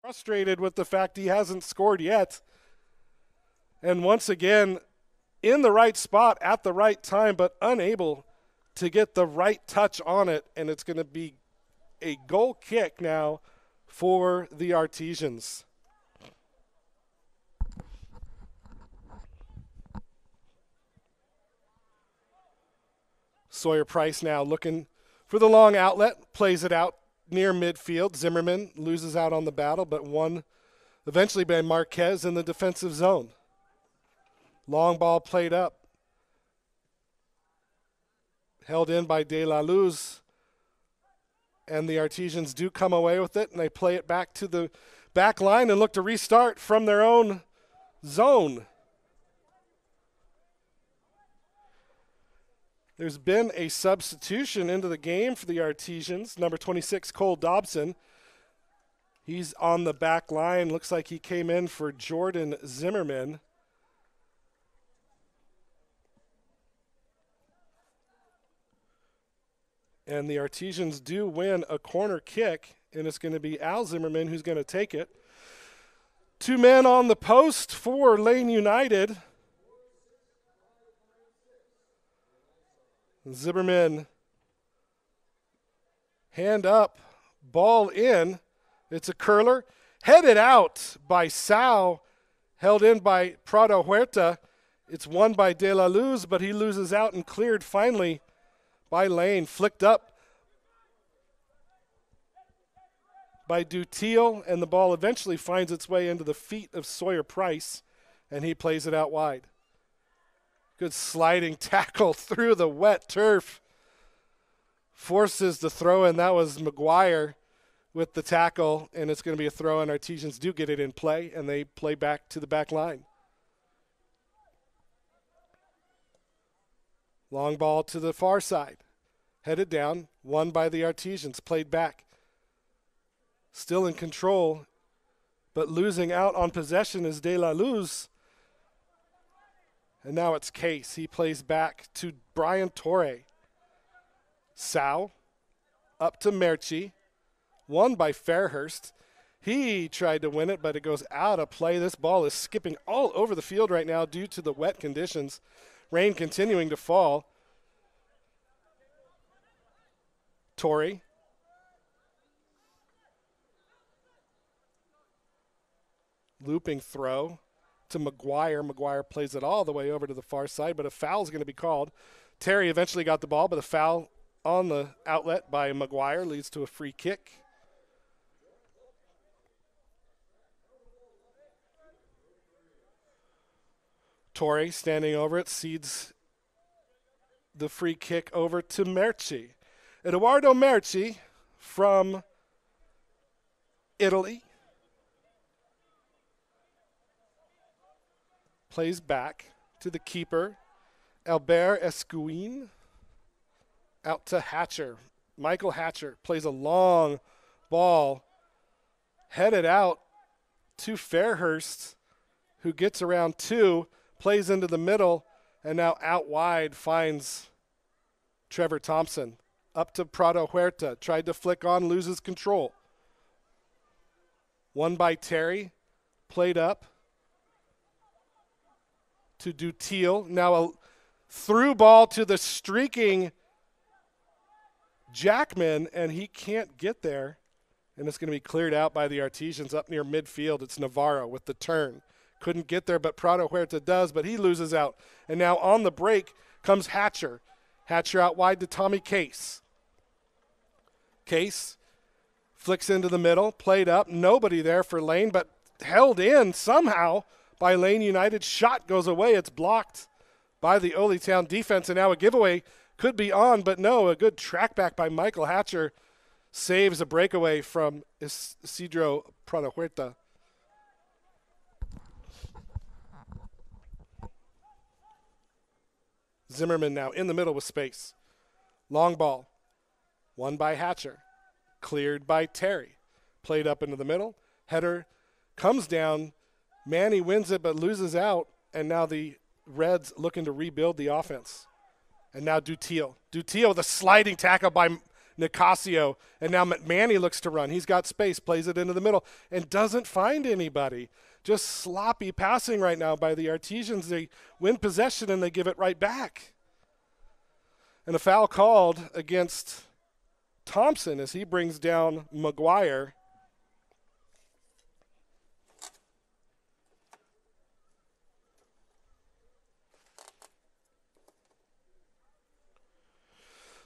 Frustrated with the fact he hasn't scored yet. And once again, in the right spot at the right time, but unable to get the right touch on it. And it's going to be a goal kick now for the Artesians. Sawyer Price now looking for the long outlet, plays it out near midfield. Zimmerman loses out on the battle, but won eventually by Marquez in the defensive zone. Long ball played up. Held in by De La Luz. And the Artesians do come away with it, and they play it back to the back line and look to restart from their own zone. There's been a substitution into the game for the Artesians. Number 26, Cole Dobson. He's on the back line. Looks like he came in for Jordan Zimmerman. And the Artesians do win a corner kick, and it's going to be Al Zimmerman who's going to take it. 2 men on the post for Lane United. Zimmerman, hand up, ball in. It's a curler. Headed out by Sao, held in by Prado Huerta. It's won by De La Luz, but he loses out and cleared finally by Lane. Flicked up by Dutil, and the ball eventually finds its way into the feet of Sawyer Price, and he plays it out wide. Good sliding tackle through the wet turf. Forces the throw in. That was McGuire with the tackle, and it's going to be a throw, and Artesians do get it in play, and they play back to the back line. Long ball to the far side. Headed down, won by the Artesians, played back. Still in control, but losing out on possession is De La Luz. And now it's Case. He plays back to Brian Torre. Sao up to Merci. Won by Fairhurst. He tried to win it, but it goes out of play. This ball is skipping all over the field right now due to the wet conditions. Rain continuing to fall. Torre. Looping throw to McGuire. McGuire plays it all the way over to the far side, but a foul is going to be called. Terry eventually got the ball, but a foul on the outlet by McGuire leads to a free kick. Torre standing over it, cedes the free kick over to Merci. Eduardo Merci from Italy. Plays back to the keeper, Albert Escuin. Out to Hatcher. Michael Hatcher plays a long ball, headed out to Fairhurst, who gets around 2, plays into the middle, and now out wide finds Trevor Thompson. Up to Prado Huerta. Tried to flick on, loses control. Won by Terry. Played up to Dutil. Now a through ball to the streaking Jackman, and he can't get there. And it's going to be cleared out by the Artesians up near midfield. It's Navarro with the turn. Couldn't get there, but Prado Huerta does, but he loses out. And now on the break comes Hatcher. Hatcher out wide to Tommy Case. Case flicks into the middle, played up. Nobody there for Lane, but held in somehow by Lane United. Shot goes away. It's blocked by the Oly Town defense, and now a giveaway could be on, but no, a good track back by Michael Hatcher saves a breakaway from Isidro Prado Huerta. Zimmerman now in the middle with space. Long ball. Won by Hatcher. Cleared by Terry. Played up into the middle. Header comes down. Manny wins it but loses out. And now the Reds looking to rebuild the offense. And now Dutil. Dutil with a sliding tackle by Nicasio. And now McManny looks to run. He's got space, plays it into the middle, and doesn't find anybody. Just sloppy passing right now by the Artesians. They win possession and they give it right back. And a foul called against Thompson as he brings down McGuire.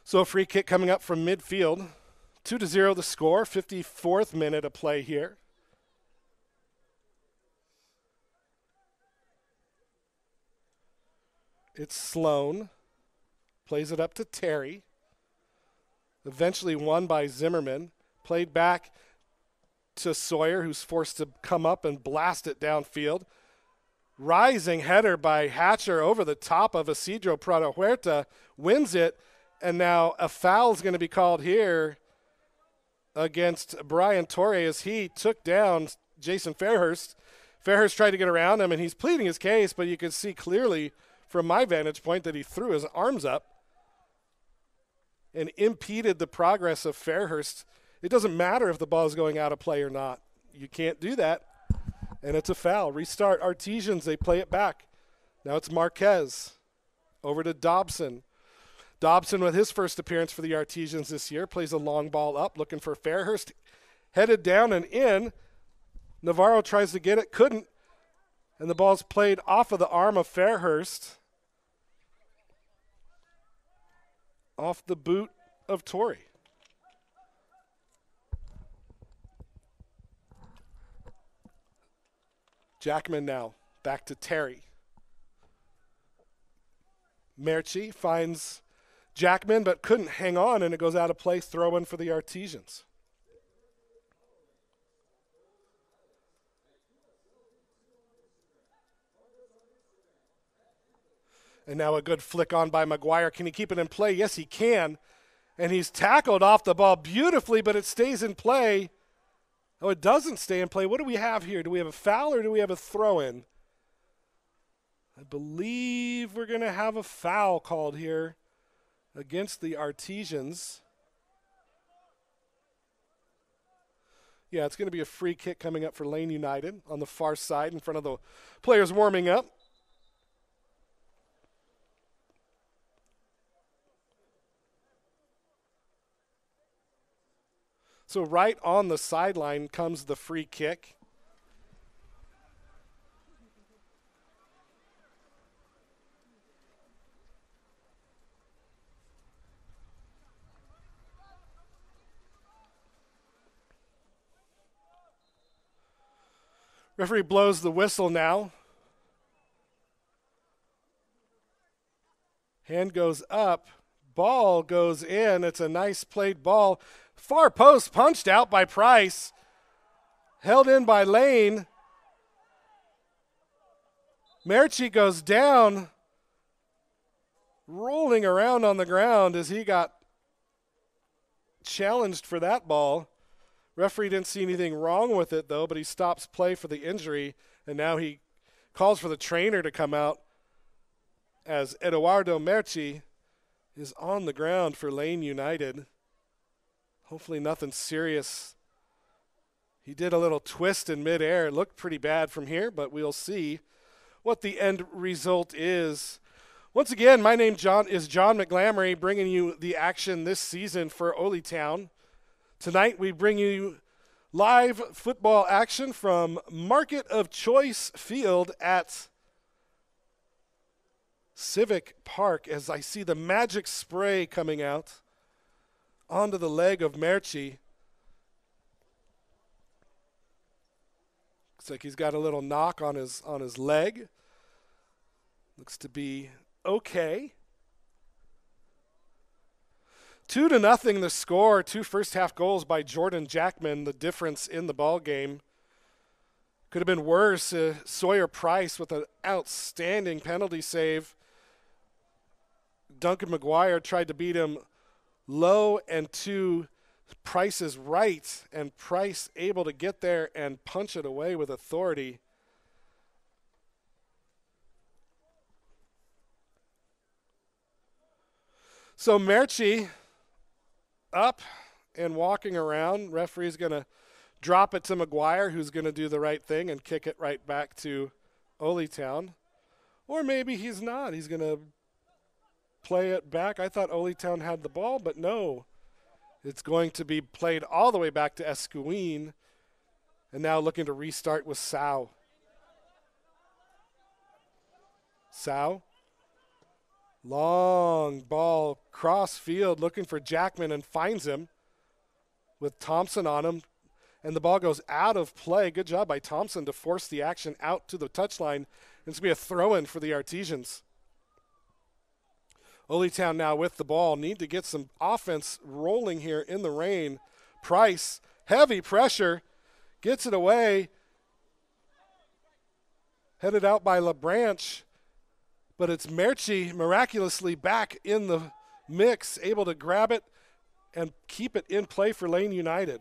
So a free kick coming up from midfield. 2-0 the score, 54th minute of play here. It's Sloan. Plays it up to Terry. Eventually won by Zimmerman. Played back to Sawyer, who's forced to come up and blast it downfield. Rising header by Hatcher over the top of Isidro Prado Huerta. Wins it. And now a foul is going to be called here against Brian Torre as he took down Jason Fairhurst. Fairhurst tried to get around him, and he's pleading his case, but you can see clearly from my vantage point that he threw his arms up and impeded the progress of Fairhurst. It doesn't matter if the ball is going out of play or not. You can't do that, and it's a foul. Restart Artesians. They play it back. Now it's Marquez over to Dobson. Dobson with his first appearance for the Artesians this year plays a long ball up, looking for Fairhurst. Headed down and in. Navarro tries to get it, couldn't. And the ball's played off of the arm of Fairhurst. Off the boot of Torrey. Jackman now back to Terry. Merci finds Jackman, but couldn't hang on, and it goes out of play, throw-in for the Artesians. And now a good flick on by McGuire. Can he keep it in play? Yes, he can. And he's tackled off the ball beautifully, but it stays in play. Oh, it doesn't stay in play. What do we have here? Do we have a foul or do we have a throw-in? I believe we're going to have a foul called here against the Artesians. Yeah, it's going to be a free kick coming up for Lane United on the far side in front of the players warming up. So right on the sideline comes the free kick. Referee blows the whistle now. Hand goes up. Ball goes in. It's a nice played ball. Far post punched out by Price. Held in by Lane. Merci goes down. Rolling around on the ground as he got challenged for that ball. Referee didn't see anything wrong with it, though, but he stops play for the injury, and now he calls for the trainer to come out as Eduardo Merci is on the ground for Lane United. Hopefully nothing serious. He did a little twist in midair. It looked pretty bad from here, but we'll see what the end result is. Once again, my name is John McGlamory, bringing you the action this season for Oly Town. Tonight we bring you live football action from Market of Choice Field at Civic Park as I see the magic spray coming out onto the leg of Merci. Looks like he's got a little knock on his leg. Looks to be okay. 2-0 the score. 2 first-half goals by Jordan Jackman, the difference in the ball game. Could have been worse. Sawyer Price with an outstanding penalty save. Duncan McGuire tried to beat him low and to Price's right, and Price able to get there and punch it away with authority. So Merci up and walking around. Referee's going to drop it to McGuire, who's going to do the right thing and kick it right back to Oly Town. Or maybe he's not. He's going to play it back. I thought Oly Town had the ball, but no. It's going to be played all the way back to Escuin. And now looking to restart with Sau. Sau. Long ball cross field looking for Jackman and finds him with Thompson on him. And the ball goes out of play. Good job by Thompson to force the action out to the touchline. It's going to be a throw-in for the Artesians. Oly Town now with the ball. Need to get some offense rolling here in the rain. Price, heavy pressure, gets it away. Headed out by LaBranche. But it's Merchi miraculously back in the mix, able to grab it and keep it in play for Lane United.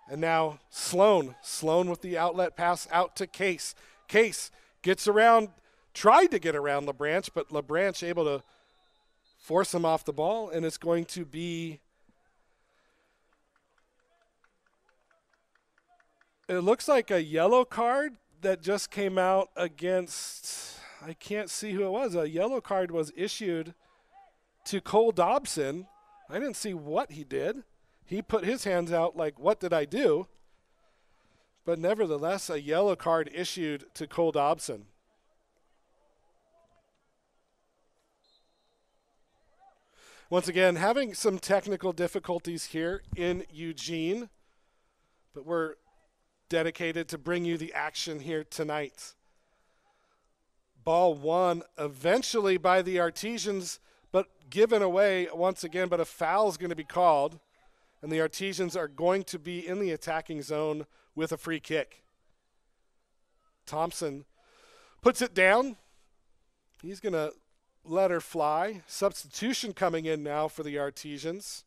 And now Sloan. Sloan with the outlet pass out to Case. Case gets around, tried to get around LaBranche, but LaBranche able to force him off the ball, and it's going to be, it looks like a yellow card that just came out against, I can't see who it was. A yellow card was issued to Cole Dobson. I didn't see what he did. He put his hands out like, what did I do? But nevertheless, a yellow card issued to Cole Dobson. Once again, having some technical difficulties here in Eugene, but we're dedicated to bring you the action here tonight. Ball won eventually by the Artesians, but given away once again, but a foul is going to be called. And the Artesians are going to be in the attacking zone with a free kick. Thompson puts it down. He's going to let her fly. Substitution coming in now for the Artesians.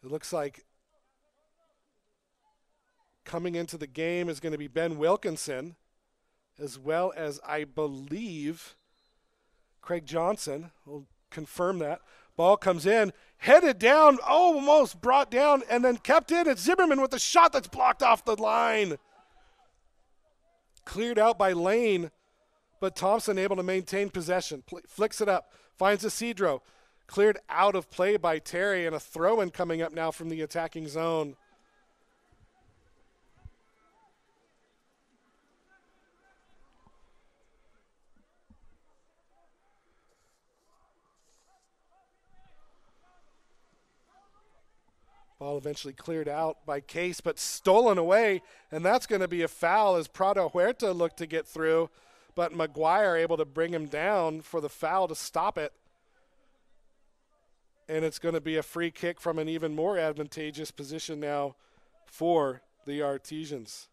It looks like coming into the game is going to be Ben Wilkinson, as well as, I believe, Craig Johnson. We'll confirm that. Ball comes in, headed down, almost brought down, and then kept in. It's Zimmerman with a shot that's blocked off the line. Cleared out by Lane, but Thompson able to maintain possession. Flicks it up, finds Isidro. Cleared out of play by Terry, and a throw-in coming up now from the attacking zone. Ball eventually cleared out by Case, but stolen away, and that's going to be a foul as Prado Huerta looked to get through, but McGuire able to bring him down for the foul to stop it. And it's going to be a free kick from an even more advantageous position now for the Artesians.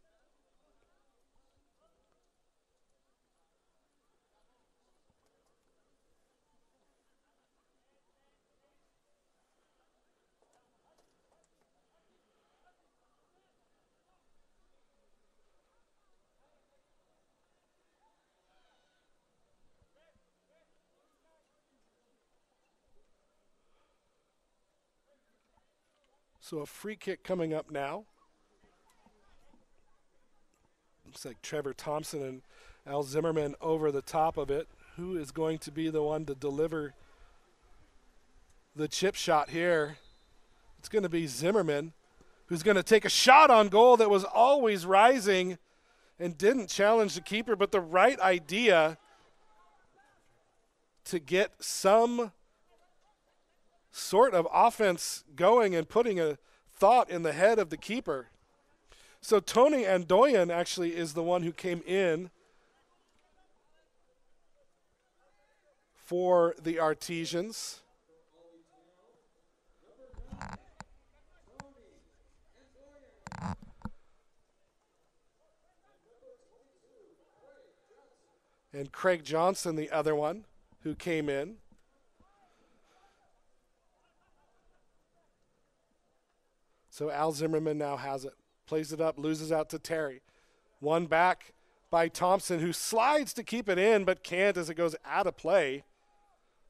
So a free kick coming up now. Looks like Trevor Thompson and Al Zimmerman over the top of it. Who is going to be the one to deliver the chip shot here? It's going to be Zimmerman, who's going to take a shot on goal that was always rising and didn't challenge the keeper, but the right idea to get some sort of offense going and putting a thought in the head of the keeper. So Tony Andoyan actually is the one who came in for the Artesians. And Craig Johnson, the other one, who came in. So Al Zimmerman now has it. Plays it up, loses out to Terry. One back by Thompson, who slides to keep it in, but can't as it goes out of play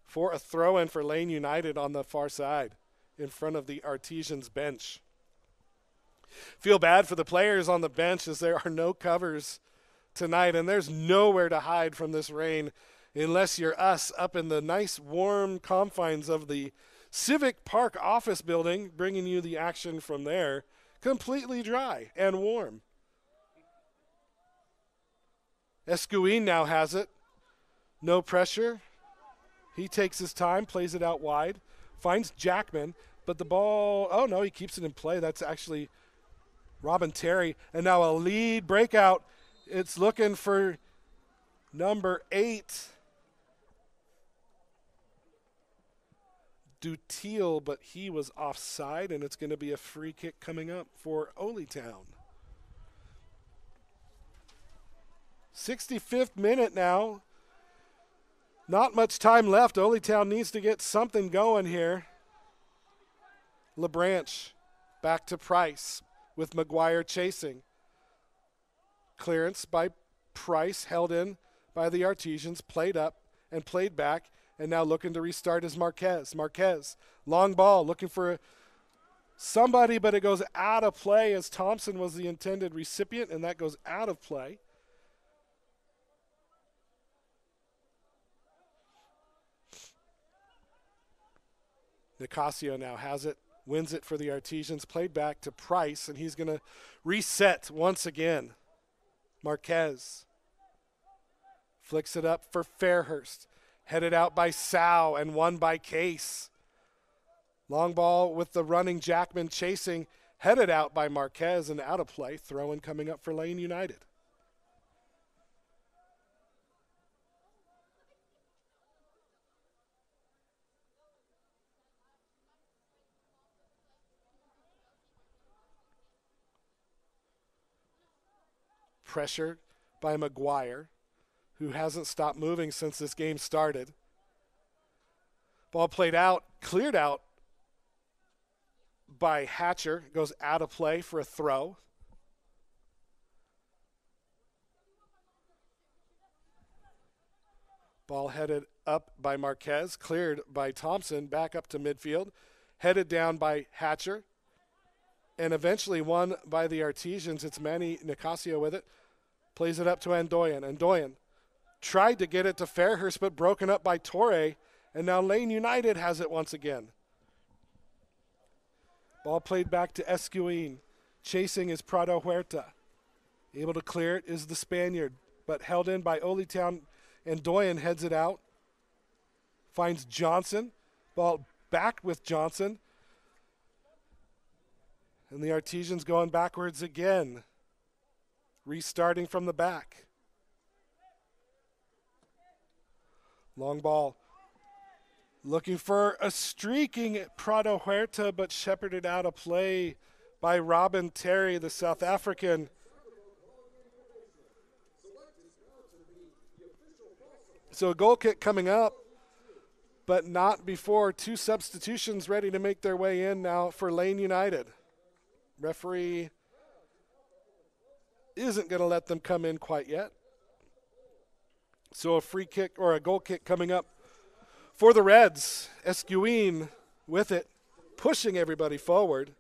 for a throw-in for Lane United on the far side in front of the Artesians bench. Feel bad for the players on the bench as there are no covers tonight, and there's nowhere to hide from this rain unless you're us up in the nice warm confines of the Civic Park office building, bringing you the action from there, completely dry and warm. Escuin now has it. No pressure. He takes his time, plays it out wide, finds Jackman, but the ball, oh no, he keeps it in play. That's actually Robin Terry. And now a lead breakout. It's looking for number 8. Dutiel, but he was offside, and it's going to be a free kick coming up for Oly Town. 65th minute now. Not much time left. Oly Town needs to get something going here. LeBranch back to Price with McGuire chasing. Clearance by Price, held in by the Artesians, played up and played back, and now looking to restart is Marquez. Marquez, long ball, looking for somebody, but it goes out of play as Thompson was the intended recipient, and that goes out of play. Nicasio now has it, wins it for the Artesians, played back to Price, and he's going to reset once again. Marquez flicks it up for Fairhurst, headed out by Sow and won by Case. Long ball with the running Jackman chasing, headed out by Marquez and out of play. Throw-in coming up for Lane United. Pressure by McGuire, who hasn't stopped moving since this game started. Ball played out, cleared out by Hatcher. Goes out of play for a throw. Ball headed up by Marquez, cleared by Thompson, back up to midfield. Headed down by Hatcher, and eventually won by the Artesians. It's Manny Nicasio with it. Plays it up to Andoyan. Andoyan tried to get it to Fairhurst, but broken up by Torre, and now Lane United has it once again. Ball played back to Escuin. Chasing is Prado Huerta. Able to clear it is the Spaniard, but held in by Oly Town. Andoyan heads it out. Finds Johnson. Ball back with Johnson. And the Artesians going backwards again. Restarting from the back. Long ball. Looking for a streaking Prado Huerta, but shepherded out of play by Robin Terry, the South African. So a goal kick coming up, but not before two substitutions ready to make their way in now for Lane United. Referee isn't going to let them come in quite yet. So a free kick or a goal kick coming up for the Reds. Escuin with it, pushing everybody forward.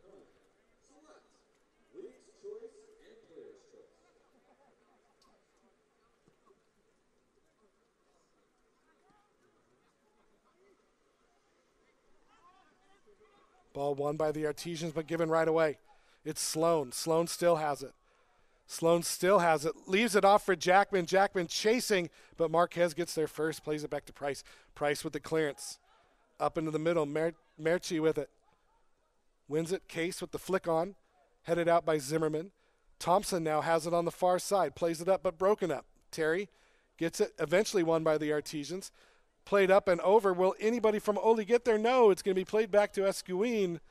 Ball won by the Artesians, but given right away. It's Sloan. Sloan still has it. Sloan still has it. Leaves it off for Jackman. Jackman chasing, but Marquez gets there first. Plays it back to Price. Price with the clearance. Up into the middle. Merchi with it. Wins it. Case with the flick on. Headed out by Zimmerman. Thompson now has it on the far side. Plays it up, but broken up. Terry gets it. Eventually won by the Artesians. Played up and over. Will anybody from Oly get there? No. It's going to be played back to Escuin.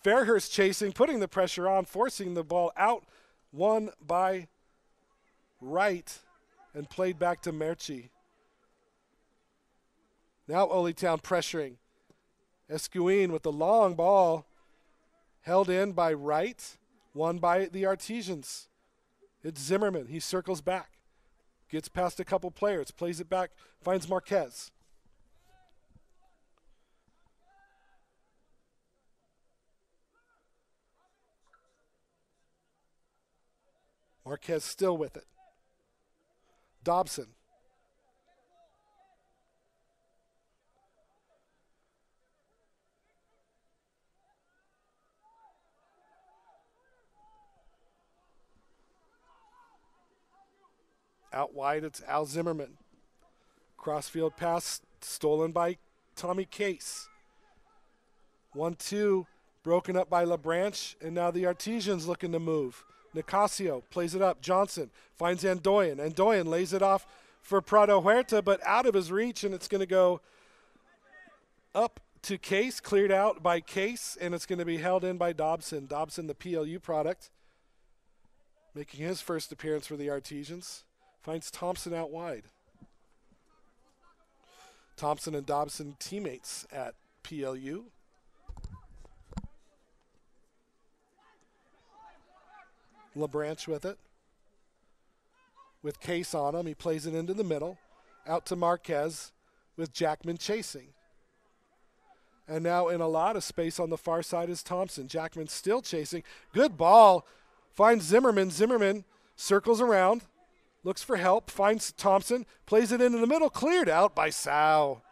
Fairhurst chasing, putting the pressure on, forcing the ball out. Won by Wright. and played back to Merci. Now Oly Town pressuring. Escuin with the long ball, held in by Wright, won by the Artesians. It's Zimmerman. He circles back, gets past a couple players, plays it back, finds Marquez. Marquez still with it. Dobson. Out wide, it's Al Zimmerman. Crossfield pass stolen by Tommy Case. 1-2, broken up by LaBranche, and now the Artesians looking to move. Nicasio plays it up. Johnson finds Andoyan. Andoyan lays it off for Prado Huerta, but out of his reach, and it's going to go up to Case, cleared out by Case, and it's going to be held in by Dobson. Dobson, the PLU product, making his first appearance for the Artesians. Finds Thompson out wide. Thompson and Dobson teammates at PLU. LaBranche with it. With Case on him, he plays it into the middle. Out to Marquez with Jackman chasing. And now in a lot of space on the far side is Thompson. Jackman still chasing. Good ball. Finds Zimmerman. Zimmerman circles around. Looks for help, finds Thompson, plays it into the middle, cleared out by Sao.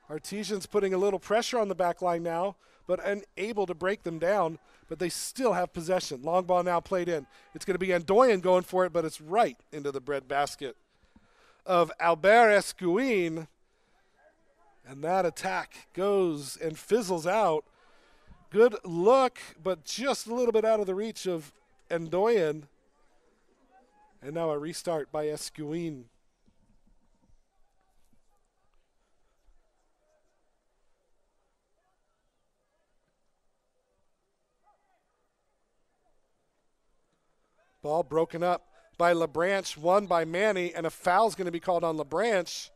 Artesians putting a little pressure on the back line now, but unable to break them down, but they still have possession. Long ball now played in. It's going to be Andoyan going for it, but it's right into the breadbasket of Albert Escuin. And that attack goes and fizzles out. Good look, but just a little bit out of the reach of Andoyan. And now a restart by Escuin. Ball broken up by LaBranche, won by Manny, and a foul's going to be called on LaBranche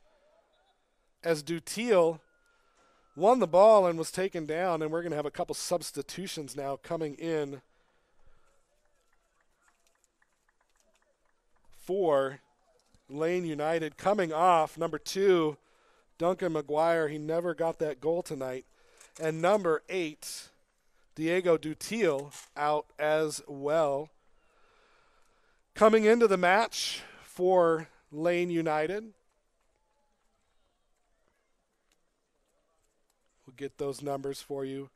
as Dutil won the ball and was taken down, and we're going to have a couple substitutions now coming in for Lane United. Coming off, number 2, Duncan McGuire. He never got that goal tonight. And number 8, Diego Dutil, out as well. Coming into the match for Lane United. We'll get those numbers for you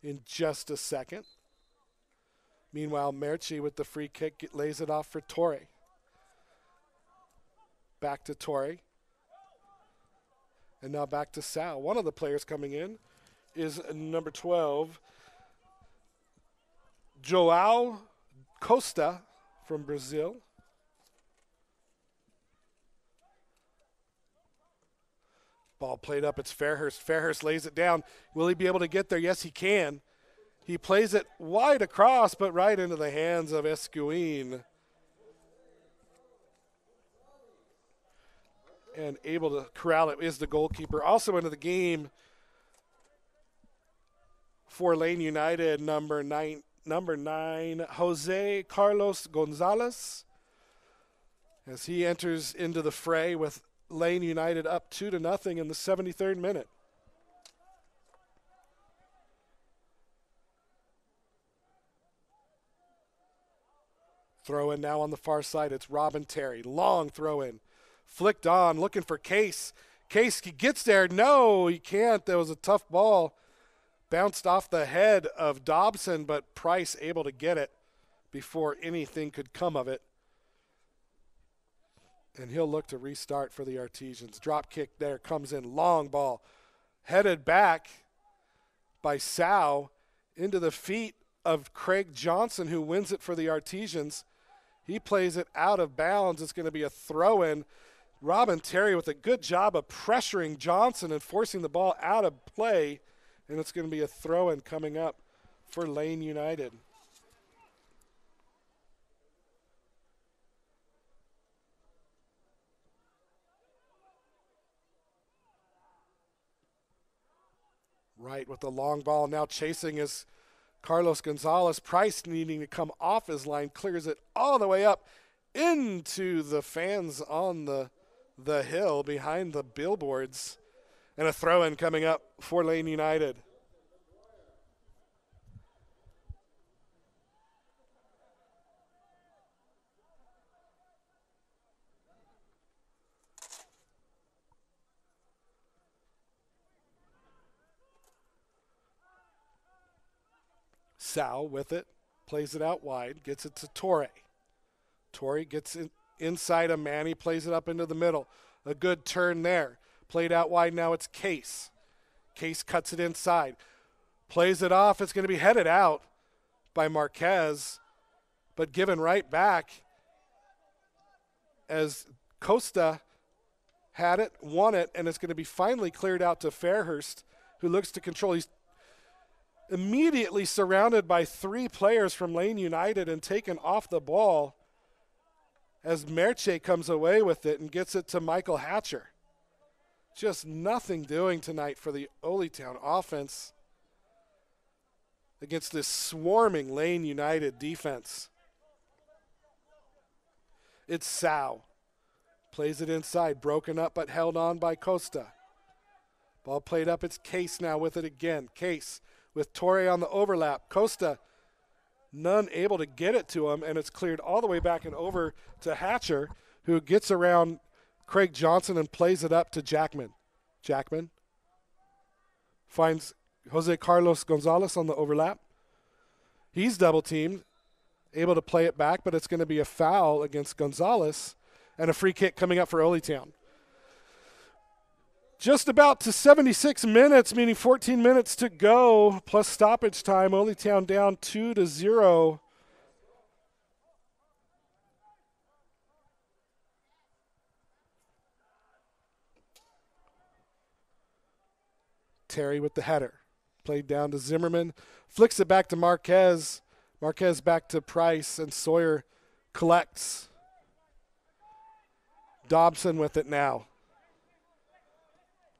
in just a second. Meanwhile, Merci with the free kick lays it off for Torre. Back to Torre. And now back to Sal. One of the players coming in is number 12, Joao Costa from Brazil. Ball played up. It's Fairhurst. Fairhurst lays it down. Will he be able to get there? Yes, he can. He plays it wide across, but right into the hands of Escuin. And able to corral it is the goalkeeper. Also into the game for Lane United, number nine, Jose Carlos Gonzalez, as he enters into the fray with Lane United up 2-0 in the 73rd minute. Throw in now on the far side. It's Robin Terry. Long throw in. Flicked on, looking for Case. Case gets there. No, he can't. That was a tough ball. Bounced off the head of Dobson, but Price able to get it before anything could come of it. And he'll look to restart for the Artesians. Drop kick there, comes in. Long ball. Headed back by Sao into the feet of Craig Johnson, who wins it for the Artesians. He plays it out of bounds. It's going to be a throw-in. Robin Terry with a good job of pressuring Johnson and forcing the ball out of play. And it's going to be a throw-in coming up for Lane United. Right with the long ball. Now chasing is Carlos Gonzalez. Price needing to come off his line. Clears it all the way up into the fans on the hill behind the billboards. And a throw-in coming up for Lane United. Sal with it, plays it out wide, gets it to Torre. Torre gets inside of Manny, plays it up into the middle. A good turn there. Played out wide, now it's Case. Case cuts it inside. Plays it off, it's going to be headed out by Marquez, but given right back as Costa had it, won it, and it's going to be finally cleared out to Fairhurst, who looks to control. He's immediately surrounded by 3 players from Lane United and taken off the ball as Merche comes away with it and gets it to Michael Hatcher. Just nothing doing tonight for the Oly Town offense against this swarming Lane United defense. It's Sao. Plays it inside, broken up but held on by Costa. Ball played up, it's Case now with it again. Case with Torre on the overlap. Costa, none able to get it to him, and it's cleared all the way back and over to Hatcher, who gets around Craig Johnson and plays it up to Jackman. Jackman finds Jose Carlos Gonzalez on the overlap. He's double teamed, able to play it back, but it's going to be a foul against Gonzalez and a free kick coming up for Oly Town. Just about to 76 minutes, meaning 14 minutes to go, plus stoppage time. Oly Town down 2-0. Terry with the header. Played down to Zimmerman. Flicks it back to Marquez. Marquez back to Price, and Sawyer collects. Dobson with it now.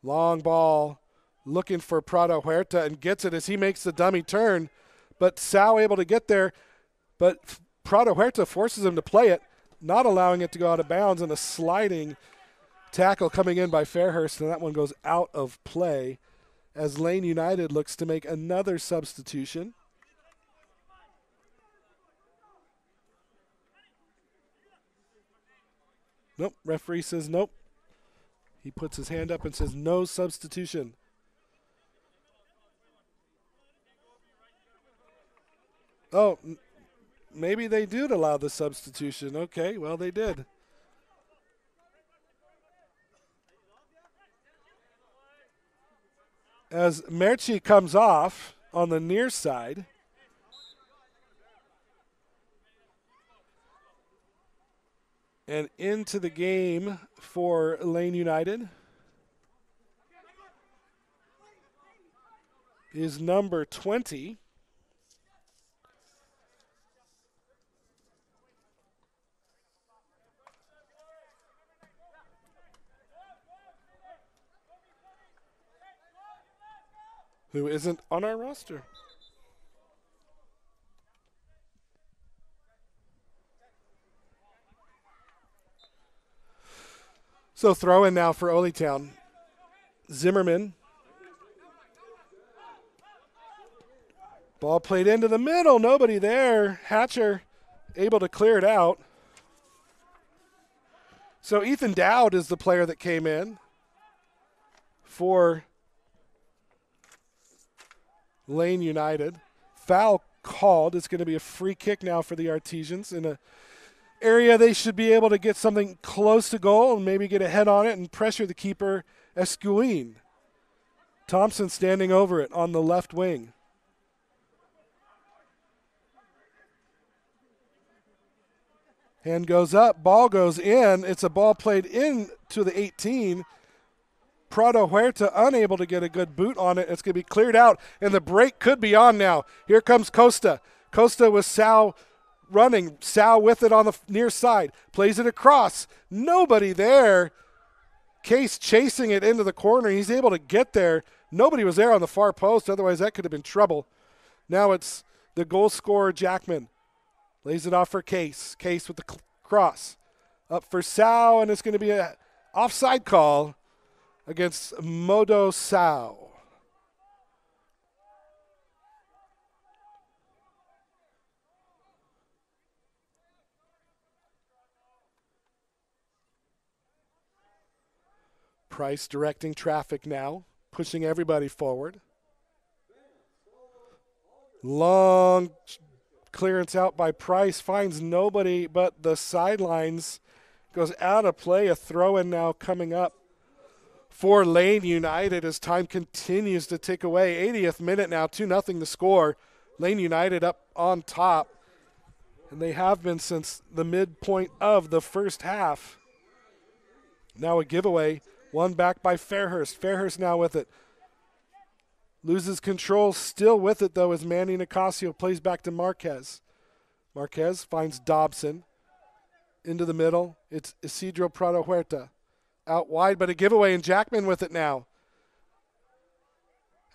Long ball, looking for Prado Huerta, and gets it as he makes the dummy turn. But Sao able to get there, but Prado Huerta forces him to play it, not allowing it to go out of bounds, and a sliding tackle coming in by Fairhurst, and that one goes out of play as Lane United looks to make another substitution. Nope, referee says nope. He puts his hand up and says no substitution. Oh, maybe they do allow the substitution. Okay, well, they did. As Merchi comes off on the near side. And into the game for Lane United is number 20. Who isn't on our roster. So throw in now for Oly Town. Zimmerman. Ball played into the middle. Nobody there. Hatcher able to clear it out. So Ethan Dowd is the player that came in for Lane United. Foul called. It's going to be a free kick now for the Artesians in a area they should be able to get something close to goal and maybe get a head on it and pressure the keeper, Escuin. Thompson standing over it on the left wing. Hand goes up, ball goes in. It's a ball played in to the 18. Prado Huerta unable to get a good boot on it. It's going to be cleared out, and the break could be on now. Here comes Costa. Costa with Sal running. Sal with it on the near side. Plays it across. Nobody there. Case chasing it into the corner. He's able to get there. Nobody was there on the far post. Otherwise, that could have been trouble. Now it's the goal scorer, Jackman. Lays it off for Case. Case with the cross. Up for Sao, and it's going to be an offside call against Modo Sao. Price directing traffic now, pushing everybody forward. Long clearance out by Price, finds nobody but the sidelines. Goes out of play, a throw-in now coming up for Lane United as time continues to tick away. 80th minute now, 2-0 the score. Lane United up on top, and they have been since the midpoint of the first half. Now a giveaway. One back by Fairhurst. Fairhurst now with it. Loses control, still with it though as Manny Nicasio plays back to Marquez. Marquez finds Dobson. Into the middle. It's Isidro Prado Huerta. Out wide, but a giveaway, and Jackman with it now.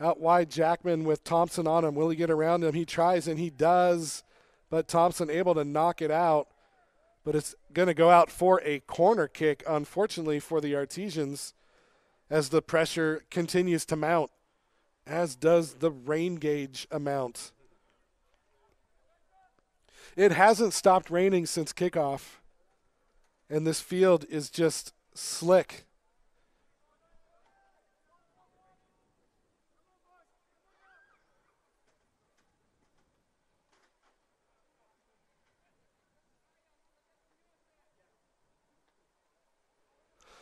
Out wide, Jackman with Thompson on him. Will he get around him? He tries, and he does, but Thompson able to knock it out. But it's going to go out for a corner kick, unfortunately, for the Artesians as the pressure continues to mount, as does the rain gauge amount. It hasn't stopped raining since kickoff, and this field is just slick.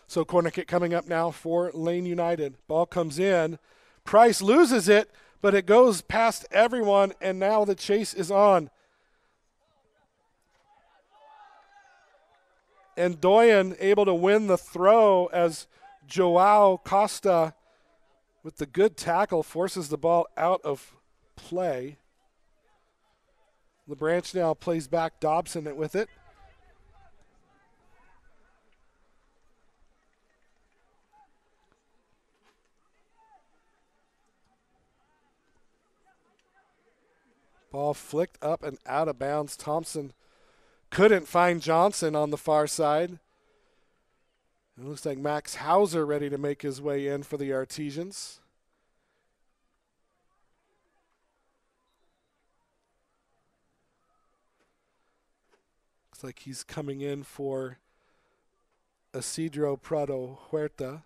So corner kick coming up now for Lane United. Ball comes in. Price loses it, but it goes past everyone, and now the chase is on. And Doyen able to win the throw as Joao Costa, with the good tackle, forces the ball out of play. LeBranch now plays back Dobson with it. Ball flicked up and out of bounds. Thompson couldn't find Johnson on the far side. It looks like Max Hauser ready to make his way in for the Artesians. Looks like he's coming in for Isidro Prado Huerta.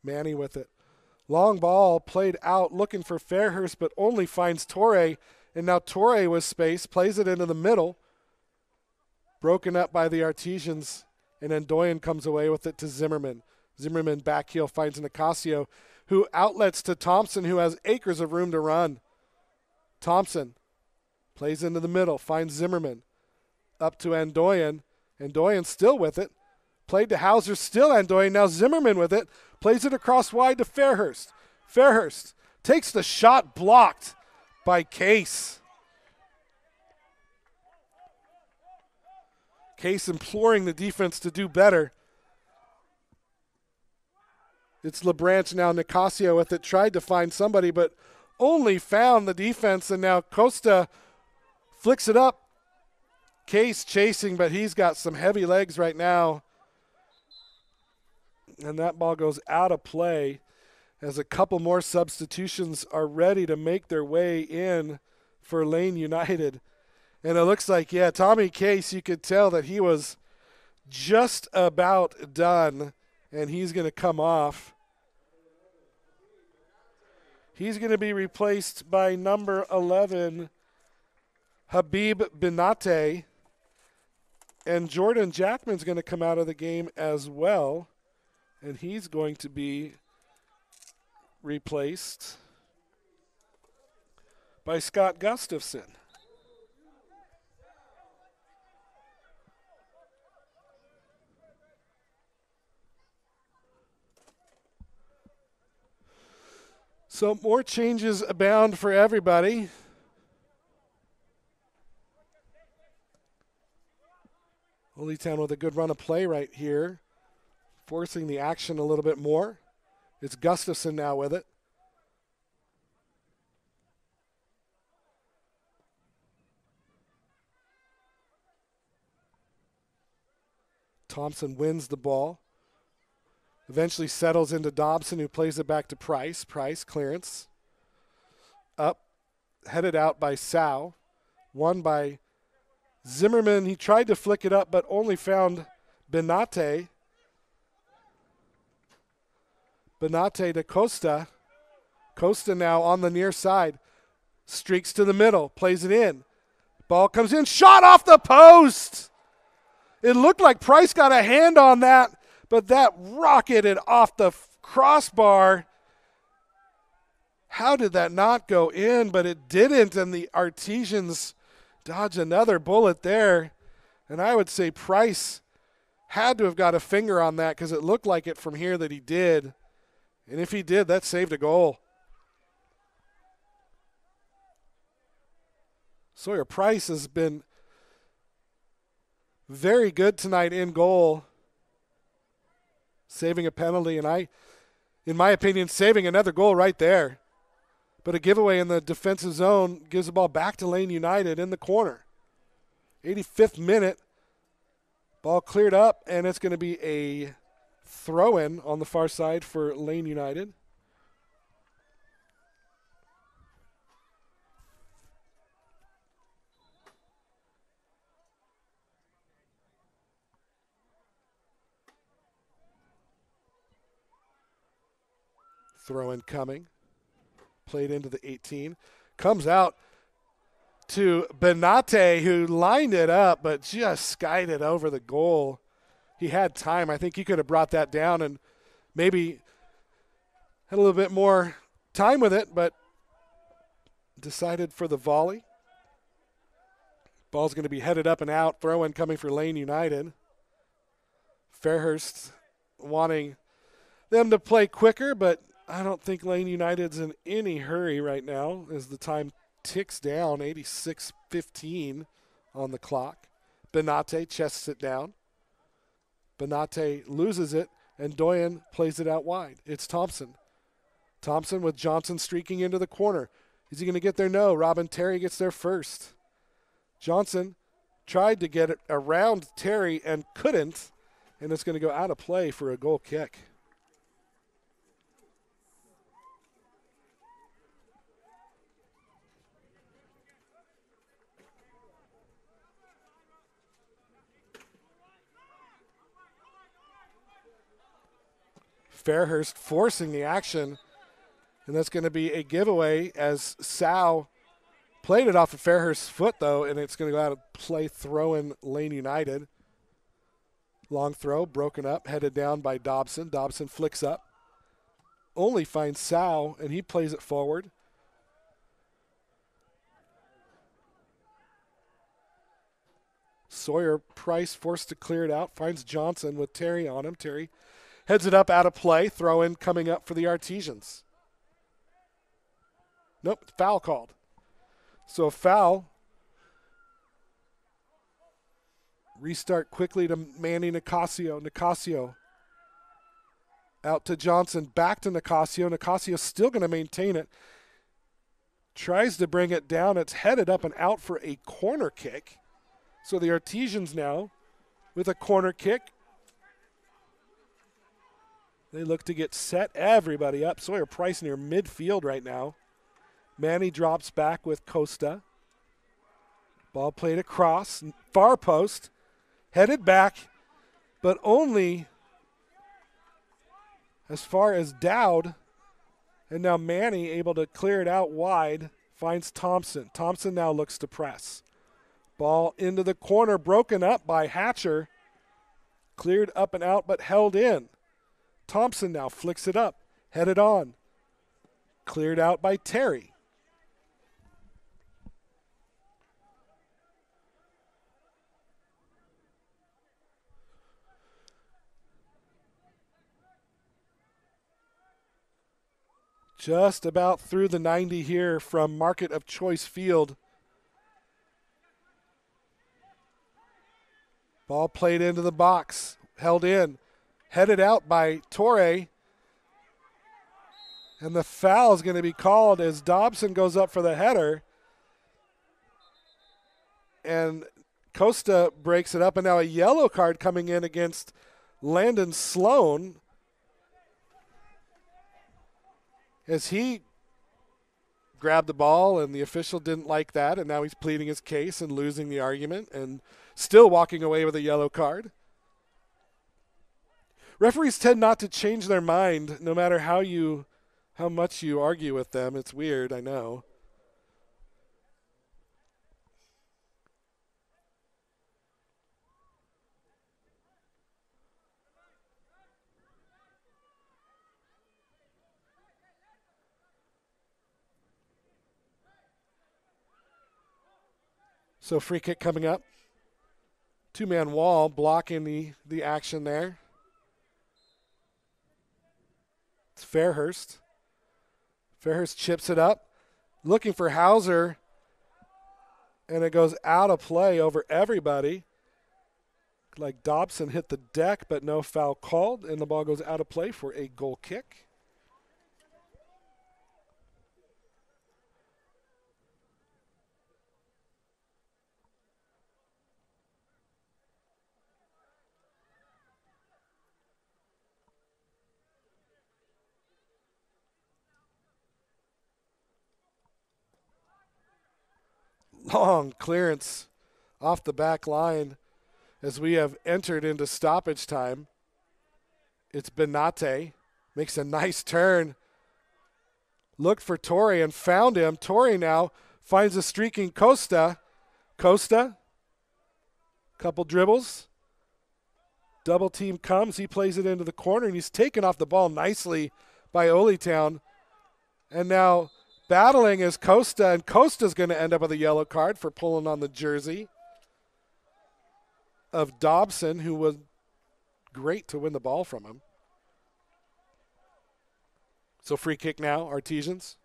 Manny with it. Long ball played out, looking for Fairhurst, but only finds Torre. And now Torre with space, plays it into the middle. Broken up by the Artesians, and then Doyen comes away with it to Zimmerman. Zimmerman back heel finds Nicasio, who outlets to Thompson, who has acres of room to run. Thompson plays into the middle, finds Zimmerman. Up to Andoyan. Andoyan still with it. Played to Hauser, still Andoyan. Now Zimmerman with it. Plays it across wide to Fairhurst. Fairhurst takes the shot, blocked by Case. Case imploring the defense to do better. It's LeBranch now. Nicasio with it. Tried to find somebody, but only found the defense. And now Costa flicks it up. Case chasing, but he's got some heavy legs right now. And that ball goes out of play as a couple more substitutions are ready to make their way in for Lane United. And it looks like, yeah, Tommy Case, you could tell that he was just about done, and he's going to come off. He's going to be replaced by number 11, Habib Binate. And Jordan Jackman's going to come out of the game as well. And he's going to be replaced by Scott Gustafson. So more changes abound for everybody. Oly Town with a good run of play right here, forcing the action a little bit more. It's Gustafson now with it. Thompson wins the ball. Eventually settles into Dobson, who plays it back to Price. Price, clearance. Up, headed out by Sau. Won by Zimmerman. He tried to flick it up, but only found Benate. Benate to Costa. Costa now on the near side. Streaks to the middle, plays it in. Ball comes in, shot off the post! It looked like Price got a hand on that, but that rocketed off the crossbar. How did that not go in? But it didn't, and the Artesians dodge another bullet there. And I would say Price had to have got a finger on that because it looked like it from here that he did. And if he did, that saved a goal. Sawyer Price has been very good tonight in goal, saving a penalty, and in my opinion, saving another goal right there. But a giveaway in the defensive zone gives the ball back to Lane United in the corner. 85th minute, ball cleared up, and it's going to be a throw-in on the far side for Lane United. Throw-in coming. Played into the 18. Comes out to Benate, who lined it up, but just skied it over the goal. He had time. I think he could have brought that down and maybe had a little bit more time with it, but decided for the volley. Ball's going to be headed up and out. Throw-in coming for Lane United. Fairhurst wanting them to play quicker, but I don't think Lane United's in any hurry right now as the time ticks down. 86:15 on the clock. Benate chests it down. Benate loses it, and Doyen plays it out wide. It's Thompson. Thompson with Johnson streaking into the corner. Is he going to get there? No. Robin Terry gets there first. Johnson tried to get it around Terry and couldn't, and it's going to go out of play for a goal kick. Fairhurst forcing the action, and that's going to be a giveaway as Sau played it off of Fairhurst's foot, though, and it's going to go out of play, throw-in Lane United. Long throw, broken up, headed down by Dobson. Dobson flicks up. Only finds Sau, and he plays it forward. Sawyer Price forced to clear it out, finds Johnson with Terry on him. Terry heads it up out of play. Throw-in coming up for the Artesians. Nope, foul called. So a foul. Restart quickly to Manny Nicasio. Nicasio out to Johnson. Back to Nicasio. Nicasio still going to maintain it. Tries to bring it down. It's headed up and out for a corner kick. So the Artesians now with a corner kick. They look to get set everybody up. Sawyer Price near midfield right now. Manny drops back with Costa. Ball played across. Far post. Headed back, but only as far as Dowd. And now Manny able to clear it out wide. Finds Thompson. Thompson now looks to press. Ball into the corner. Broken up by Hatcher. Cleared up and out, but held in. Thompson now flicks it up, headed on. Cleared out by Terry. Just about through the 90 here from Market of Choice Field. Ball played into the box, held in, headed out by Torre. And the foul is going to be called as Dobson goes up for the header. And Costa breaks it up, and now a yellow card coming in against Landon Sloan as he grabbed the ball, and the official didn't like that, and now he's pleading his case and losing the argument and still walking away with a yellow card. Referees tend not to change their mind no matter how much you argue with them. It's weird, I know. So free kick coming up. Two-man wall blocking the action there. It's Fairhurst. Fairhurst chips it up, looking for Hauser, and it goes out of play over everybody. Like Dobson hit the deck, but no foul called, and the ball goes out of play for a goal kick. Long clearance off the back line as we have entered into stoppage time. It's Benate, makes a nice turn. Looked for Torre and found him. Torre now finds a streaking Costa. Costa, couple dribbles. Double team comes. He plays it into the corner, and he's taken off the ball nicely by Oly Town. And now battling is Costa, and Costa's going to end up with a yellow card for pulling on the jersey of Dobson, who was great to win the ball from him. So free kick now, Artesians.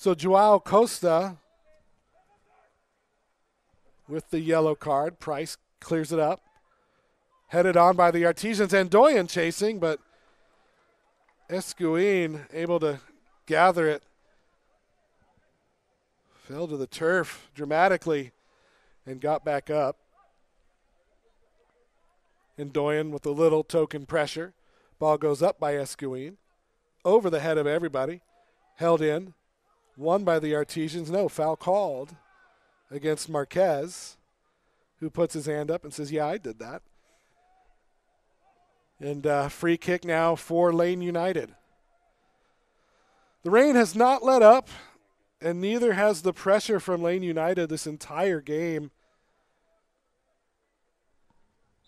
So Joao Costa with the yellow card. Price clears it up. Headed on by the Artesians. Andoyan chasing, but Escuin able to gather it. Fell to the turf dramatically and got back up. Andoyan with a little token pressure. Ball goes up by Escuin. Over the head of everybody. Held in. Won by the Artesians. No, foul called against Marquez, who puts his hand up and says, yeah, I did that. And free kick now for Lane United. The rain has not let up, and neither has the pressure from Lane United this entire game.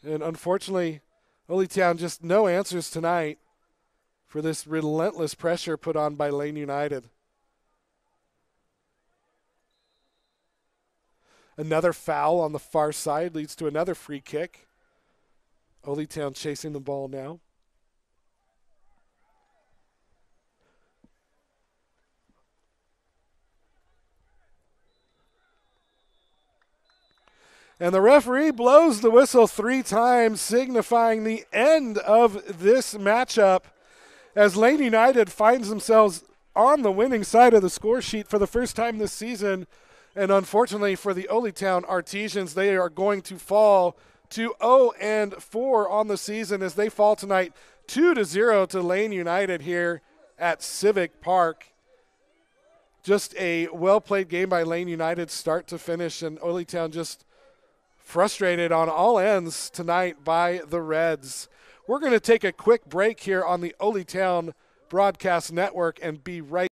And unfortunately, Oly Town just no answers tonight for this relentless pressure put on by Lane United. Another foul on the far side leads to another free kick. Oly Town chasing the ball now. And the referee blows the whistle 3 times, signifying the end of this matchup as Lane United finds themselves on the winning side of the score sheet for the first time this season. And unfortunately for the Oly Town Artesians, they are going to fall to 0-4 on the season as they fall tonight 2-0 to Lane United here at Civic Park. Just a well-played game by Lane United start to finish, and Oly Town just frustrated on all ends tonight by the Reds. We're going to take a quick break here on the Oly Town Broadcast Network and be right